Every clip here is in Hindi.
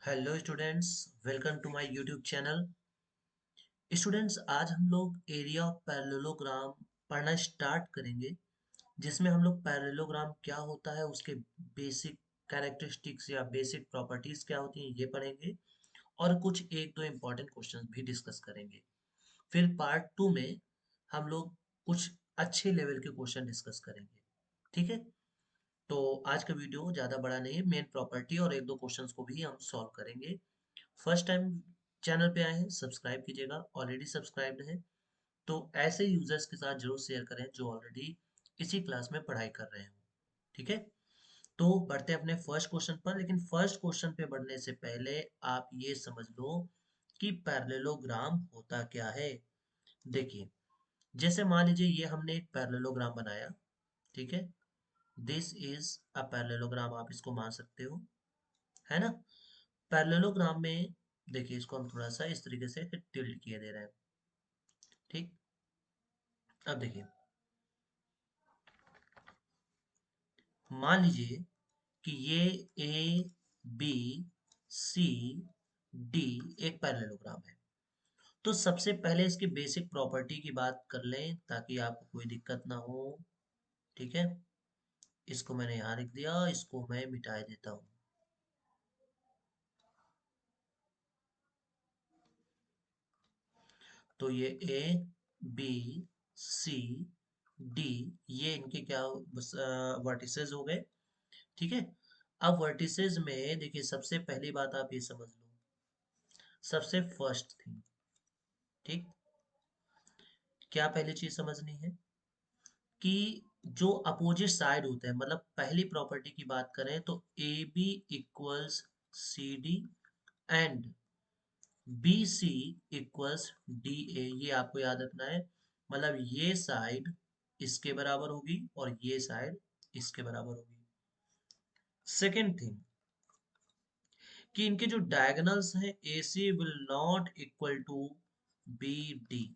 Hello students, welcome to my YouTube channel. Students, आज हम लोग एरिया ऑफ पैरेललोग्राम पढ़ना स्टार्ट करेंगे, जिसमें हम लोग पैरेललोग्राम क्या होता है, उसके बेसिक कैरेक्टरिस्टिक्स या बेसिक प्रॉपर्टीज क्या होती हैं ये पढ़ेंगे, और कुछ एक दो इम्पोर्टेंट क्वेश्चंस भी डिस्कस करेंगे। फिर पार्ट टू में हम लोग कुछ अच्छे लेवल के क्वेश्चन डिस्कस करेंगे। ठीक है, तो आज का वीडियो ज़्यादा बड़ा नहीं है, मेन प्रॉपर्टी और एक दो क्वेश्चंस को भी हम सॉल्व करेंगे। फर्स्ट टाइम चैनल पे आए हैं, सब्सक्राइब कीजिएगा। ऑलरेडी सब्सक्राइब्ड हैं तो ऐसे यूजर्स के साथ जरूर शेयर करें जो ऑलरेडी इसी क्लास में पढ़ाई कर रहे हो। ठीक है, तो बढ़ते हैं अपने फर्स्ट क्वेश्चन पर। लेकिन फर्स्ट क्वेश्चन पे बढ़ने से पहले आप ये समझ लो कि पैरेललोग्राम होता क्या है। देखिए, जैसे मान लीजिए ये हमने एक पैरेललोग्राम बनाया। ठीक है, दिस इज अ पैरेललोग्राम, आप इसको मान सकते हो, है ना। पैरेललोग्राम में देखिए, इसको हम थोड़ा सा इस तरीके से टिल्ट किए दे रहे हैं। ठीक, अब देखिए, मान लीजिए कि ये ए बी सी डी एक पैरेललोग्राम है। तो सबसे पहले इसकी बेसिक प्रॉपर्टी की बात कर लें ताकि आपको कोई दिक्कत ना हो। ठीक है, इसको मैंने यहाँ लिख दिया, इसको मैं मिटा देता हूँ। तो ये ए बी सी डी, ये इनके क्या वर्टिसेस हो गए। ठीक है, अब वर्टिसेस में देखिए, सबसे पहली बात आप ये समझ लो, सबसे फर्स्ट थिंग, ठीक, क्या पहली चीज समझनी है कि जो अपोजिट साइड होते हैं, मतलब पहली प्रॉपर्टी की बात करें तो A B equals C D and B C equals D A, ये आपको याद रखना है। मतलब ये साइड इसके बराबर होगी और ये साइड इसके बराबर होगी। सेकेंड थिंग कि इनके जो डायगोनल्स हैं, A C will not equal to B D.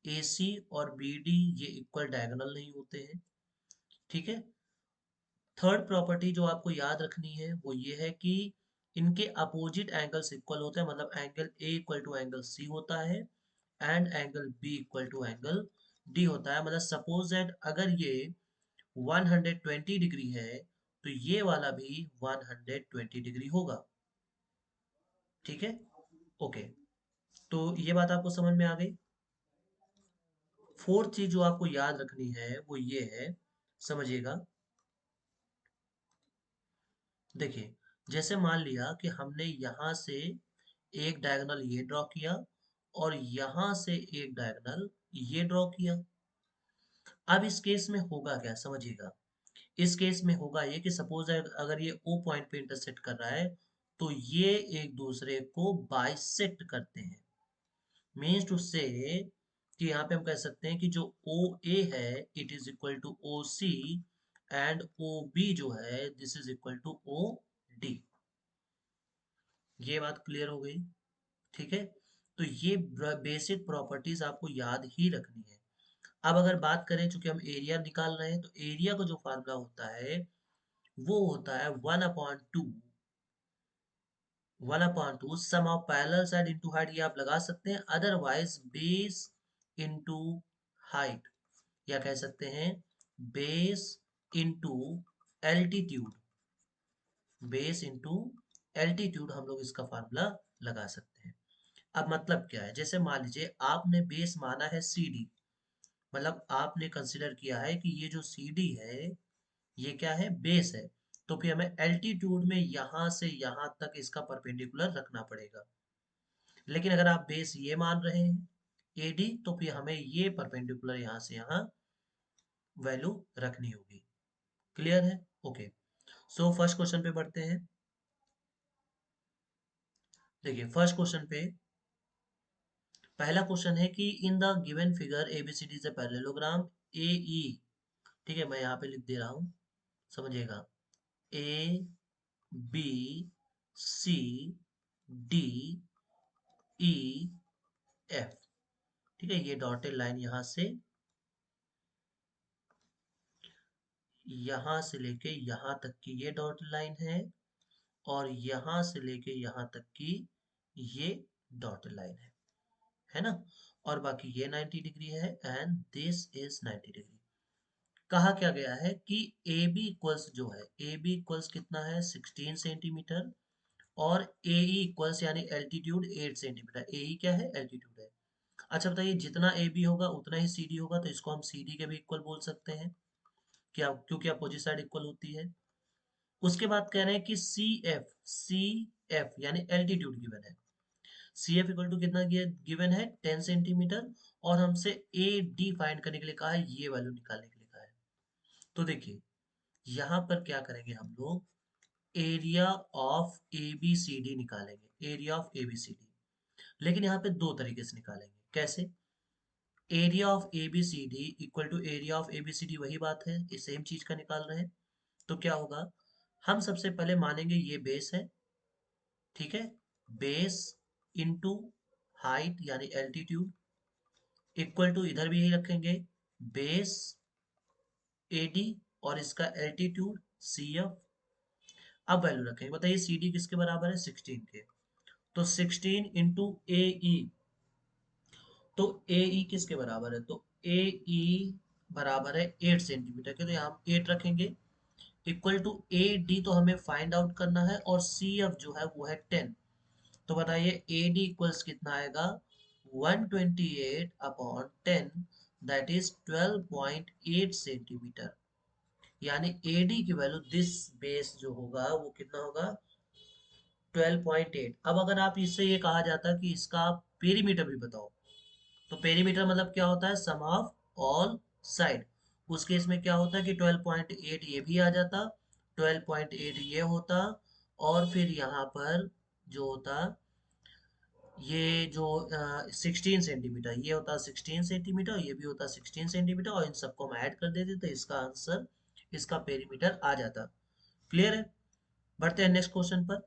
A C और बी डी ये इक्वल डायगोनल नहीं होते हैं। ठीक है, थर्ड प्रॉपर्टी जो आपको याद रखनी है वो ये है कि इनके अपोजिट एंगल्स इक्वल होते हैं, मतलब angle A equal to angle C होता है and angle B equal to angle D होता है। मतलब सपोज दैट अगर ये 120 डिग्री है तो ये वाला भी 120 डिग्री होगा। ठीक है, ओके, तो ये बात आपको समझ में आ गई। फोर्थ चीज जो आपको याद रखनी है वो ये है, समझिएगा। देखिए, जैसे मान लिया कि हमने यहां से एक डायगोनल ये ड्रॉ किया और यहां से एक डायगोनल ये ड्रॉ किया। अब इस केस में होगा क्या, समझिएगा। इस केस में होगा ये कि सपोज अगर ये ओ पॉइंट पे इंटरसेक्ट कर रहा है तो ये एक दूसरे को बाइसेक्ट करते हैं। मीन्स टू से कि यहाँ पे हम कह सकते हैं कि जो ओ ए है it is equal to O C and O B जो है this is equal to O D. ये बात क्लियर हो गई। ठीक है, तो ये बेसिक प्रॉपर्टीज आपको याद ही रखनी है। अब अगर बात करें, चूंकि हम एरिया निकाल रहे हैं, तो एरिया का जो फार्मूला होता है वो होता है 1/2 sum of parallel side into height, ये आप लगा सकते हैं। अदरवाइज बेस इंटू हाइट, या कह सकते हैं base into altitude. Base into altitude हम लोग इसका फार्मूला लगा सकते हैं। अब मतलब क्या है, जैसे मान लीजिए आपने बेस माना है सी डी, मतलब आपने कंसिडर किया है कि ये जो सी डी है ये क्या है, बेस है। तो फिर हमें एल्टीट्यूड में यहां से यहां तक इसका परपेंडिकुलर रखना पड़ेगा। लेकिन अगर आप बेस ये मान रहे हैं ए डी, तो फिर हमें ये परपेंडिकुलर यहां से यहां वैल्यू रखनी होगी। क्लियर है, ओके। सो फर्स्ट क्वेश्चन पे बढ़ते हैं। देखिए, फर्स्ट क्वेश्चन पे पहला क्वेश्चन है कि in the given figure ABCD is a parallelogram A E. ठीक है, मैं यहाँ पे लिख दे रहा हूँ, समझिएगा। A B C D E F. ठीक है, ये डॉटेड लाइन यहाँ से लेके यहाँ तक की ये डॉटेड लाइन है। और यहां से लेके यहां तक की ये डॉट लाइन है ना। और बाकी ये 90 डिग्री है एंड दिस इज 90 डिग्री। कहा क्या गया है कि ए बी इक्वल्स जो है, ए बी इक्वल्स कितना है 16 सेंटीमीटर, और ए ई इक्वल्स यानी एल्टीट्यूड 8 सेंटीमीटर। ए ई क्या है, एल्टीट्यूड है। अच्छा बताइए, जितना ए बी होगा उतना ही सी डी होगा, तो इसको हम सी डी के भी इक्वल बोल सकते हैं क्या, क्योंकि अपोजिट साइड इक्वल होती है। उसके बाद कह रहे हैं कि सी एफ यानी एल्टीट्यूड गिवन है। सी एफ इक्वल टू कितना गिवन है 10 सेंटीमीटर, और हमसे ए डी फाइंड करने के लिए कहा है, ये वैल्यू निकालने के लिए कहा है। तो देखिए यहाँ पर क्या करेंगे हम लोग, area of A B C D निकालेंगे, area of A B C D. लेकिन यहाँ पे दो तरीके से निकालेंगे। कैसे, area of A B C D equal to area of A B C D, वही बात है, ये सेम चीज का निकाल रहे हैं। तो क्या होगा, हम सबसे पहले मानेंगे ये बेस है, ठीक है, बेस इनटू हाइट यानी एल्टीट्यूड इक्वल टू, इधर भी यही रखेंगे, बेस ए डी और इसका एल्टीट्यूड सी एफ। अब वैल्यू रखेंगे, बताइए सी डी किसके बराबर है 16 के, तो 16 इंटू ए ई, तो ए ई किसके बराबर है, तो ए ई बराबर है 8 सेंटीमीटर के, तो यहाँ हम 8 रखेंगे, इक्वल टू ए डी तो हमें फाइंड आउट करना है, और सी एफ जो है वो है 10। तो बताइए ए डी इक्वल्स कितना आएगा, 128 अपॉन 10, दैट इज 12.8 सेंटीमीटर। यानी ए डी की वैल्यू दिस बेस जो होगा वो कितना होगा 12.8। अब अगर आप इससे ये कहा जाता कि इसका आप पेरीमीटर भी बताओ, तो पेरीमीटर मतलब क्या होता है, सम ऑफ ऑल साइड। उस केस में क्या होता है कि 12.8 ये भी आ जाता, 12.8 ये होता, और फिर यहाँ पर जो होता ये जो 16 सेंटीमीटर ये होता 16 सेंटीमीटर, ये भी होता 16 सेंटीमीटर, और इन सबको हम ऐड कर देते तो इसका आंसर, इसका पेरीमीटर आ जाता। क्लियर है। बढ़ते हैं नेक्स्ट क्वेश्चन पर।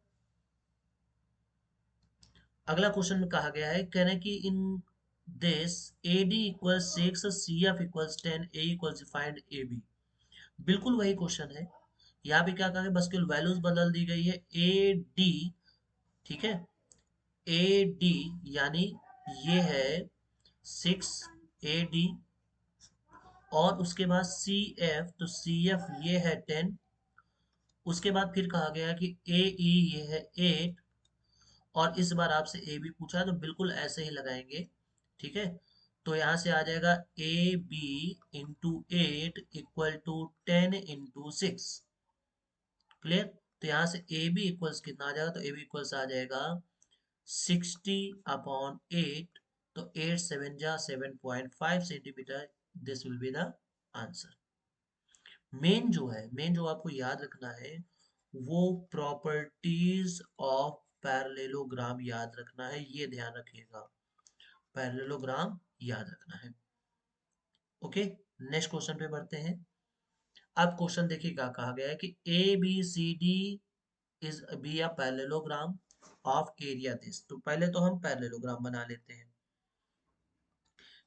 अगला क्वेश्चन में कहा गया है, कह रहे हैं कि in this A D equal 6, C F equals 10, A equals find A B. बिल्कुल वही क्वेश्चन है। यहाँ पे क्या कहा है, बस केवल वैल्यूज बदल दी गई है। ए डी, ठीक है, ए डी यानी ये है 6 ए डी, और उसके बाद सी एफ, तो सी एफ ये है 10। उसके बाद फिर कहा गया कि ए ई ये है 8, और इस बार आपसे ए बी पूछा है तो बिल्कुल ऐसे ही लगाएंगे, ठीक है। तो यहाँ से आ जाएगा A B into 8 equal to 10 into 6। Clear. तो यहाँ से ए बी इक्वल्स कितना आ जाएगा, तो ए बी इक्वल्स आ जाएगा 60/8, तो 8 7 जा 7.5 centimetre. This will be the answer. Main जो है, मेन जो आपको याद रखना है वो प्रॉपर्टीज ऑफ पैरेललोग्राम याद रखना है, ये ध्यान रखिएगा, पैरेललोग्राम याद रखना है। ओके, नेक्स्ट क्वेश्चन पे बढ़ते हैं। अब क्वेश्चन देखिए क्या कहा गया है कि A B C D is be a parallelogram of area this. तो पहले तो हम पैरेललोग्राम बना लेते हैं,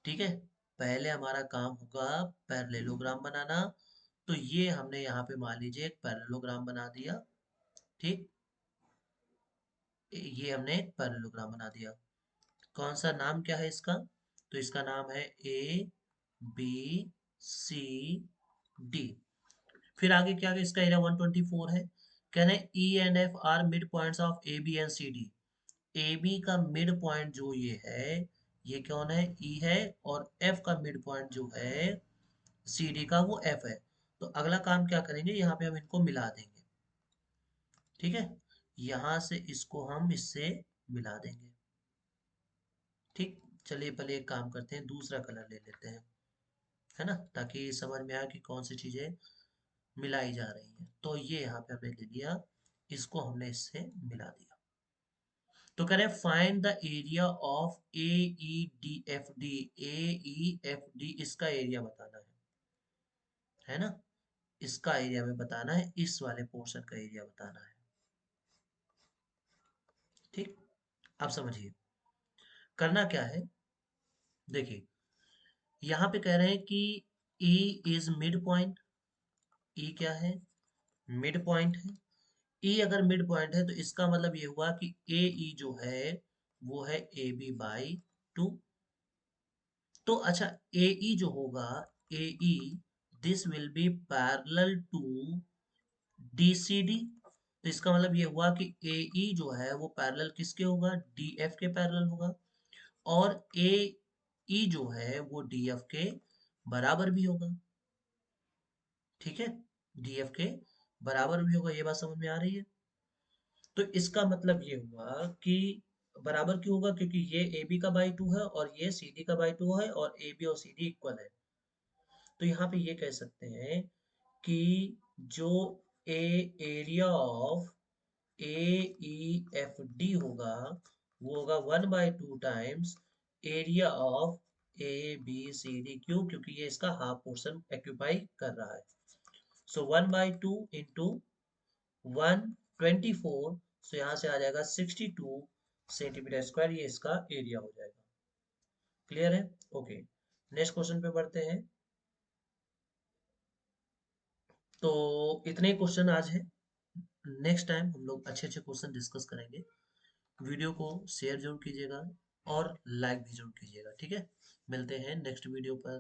ठीक है। पहले हमारा काम होगा पैरेललोग्राम बनाना। तो ये हमने यहाँ पे मान लीजिए एक पैरेललोग्राम बना दिया, ठीक, ये हमने एक पैरेललोग्राम बना दिया। कौन सा नाम क्या है इसका, तो इसका नाम है ए बी सी डी। फिर आगे क्या है, इसका एरिया 124 है। कहना है E and F are mid points of A B and C D. A B का मिड पॉइंट जो ये है, ये कौन है, ई है, और एफ का मिड पॉइंट जो है सी डी का वो एफ है। तो अगला काम क्या करेंगे, यहाँ पे हम इनको मिला देंगे, ठीक है। यहाँ से इसको हम इससे मिला देंगे, ठीक। चलिए पहले एक काम करते हैं, दूसरा कलर ले लेते हैं, है ना, ताकि समझ में आए कि कौन सी चीजें मिलाई जा रही हैं। तो ये यहाँ पे हमने ले लिया, इसको हमने इससे मिला दिया। तो कह रहे हैं find the area of A E D F D. A E F D इसका एरिया बताना है ना, इसका एरिया में बताना है, इस वाले पोर्शन का एरिया बताना है, ठीक। अब समझिए करना क्या है। देखिए यहाँ पे कह रहे हैं कि E is mid point, E क्या है, मिड पॉइंट है। ई अगर मिड पॉइंट है तो इसका मतलब ये हुआ कि ए ई जो है वो है ए बी बाई टू। तो अच्छा, ए ई जो होगा, A E this will be parallel to D C D. तो इसका मतलब ये हुआ कि ए ई जो है वो पैरेलल किसके होगा, डी एफ के पैरेलल होगा। और ए ई जो है वो डी एफ के बराबर भी होगा। ठीक है, डी एफ के बराबर भी होगा। ये बात समझ में आ रही है? तो इसका मतलब ये हुआ कि बराबर क्यों होगा, क्योंकि ये ए बी का बाई टू है और ये सी डी का बाई टू है और ए बी और सी डी इक्वल है। तो यहाँ पे ये कह सकते हैं कि जो a area of A E F D होगा वो होगा 1/2 times area of A B C D. क्यों? क्योंकि ये इसका हाफ पोर्शन एक्यूपाई कर रहा है। सो 1/2 इंटू 124, सो यहाँ से आ जाएगा 62 सेंटीमीटर स्क्वायर, ये इसका एरिया हो जाएगा। क्लियर है? ओके, नेक्स्ट क्वेश्चन पे बढ़ते हैं। तो इतने क्वेश्चन आज है। नेक्स्ट टाइम हम लोग अच्छे अच्छे क्वेश्चन डिस्कस करेंगे। वीडियो को शेयर जरूर कीजिएगा और लाइक भी जरूर कीजिएगा। ठीक है, मिलते हैं नेक्स्ट वीडियो पर।